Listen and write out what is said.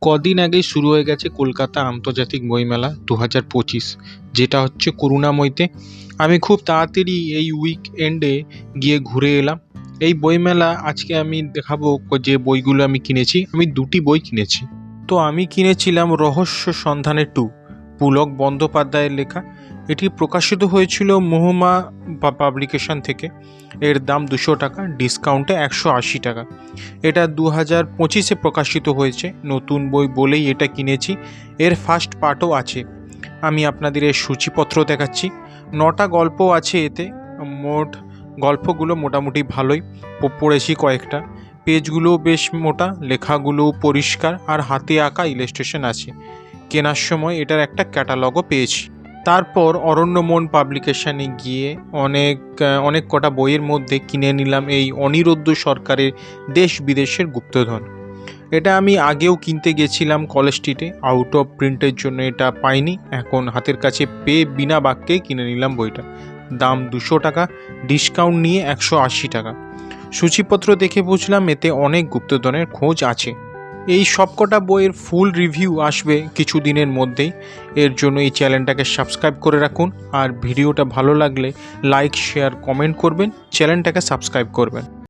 কদিন আগেই শুরু হয়ে গেছে কলকাতা আন্তর্জাতিক বইমেলা 2025, যেটা হচ্ছে করুণাময়ীতে। আমি খুব তাড়াতাড়ি এই উইকএন্ডে গিয়ে ঘুরে এলাম। এই বইমেলা আজকে আমি দেখাবো যে বইগুলো আমি কিনেছি। আমি দুটি বই কিনেছি। তো আমি কিনেছিলাম রহস্য সন্ধানে 2, পুলক বন্দ্যোপাধ্যায়ের লেখা। এটি প্রকাশিত হয়েছিল মহুমা পাবলিকেশন থেকে। এর দাম 200 টাকা, ডিসকাউন্টে 180 টাকা। এটা 2025-এ প্রকাশিত হয়েছে, নতুন বই বলেই এটা কিনেছি। এর ফার্স্ট পার্টও আছে। আমি আপনাদের এর সূচিপত্র দেখাচ্ছি। 9টা গল্প আছে এতে। মোট গল্পগুলো মোটামুটি ভালোই পড়েছি কয়েকটা। পেজগুলোও বেশ মোটা, লেখাগুলোও পরিষ্কার, আর হাতে আঁকা ইলাস্ট্রেশন আছে। কেনার সময় এটার একটা ক্যাটালগও পেয়েছি। তারপর অরণ্যমন পাবলিকেশনে গিয়ে অনেক কটা বইয়ের মধ্যে কিনে নিলাম এই অনিরুদ্ধ সরকারের দেশ বিদেশের গুপ্তধন। এটা আমি আগেও কিনতে গেছিলাম কলেজ স্ট্রিটে, আউট অফ প্রিন্টের জন্য এটা পাইনি। এখন হাতের কাছে পেয়ে বিনা বাক্যে কিনে নিলাম বইটা। দাম 200 টাকা, ডিসকাউন্ট নিয়ে 180 টাকা। সূচিপত্র দেখে বুঝলাম এতে অনেক গুপ্তধনের খোঁজ আছে। এই সবকটা বইয়ের ফুল রিভিউ আসবে কিছু দিনের মধ্যেই। এর জন্য এই চ্যানেলটাকে সাবস্ক্রাইব করে রাখুন, আর ভিডিওটা ভালো লাগলে লাইক, শেয়ার, কমেন্ট করবেন, চ্যানেলটাকে সাবস্ক্রাইব করবেন।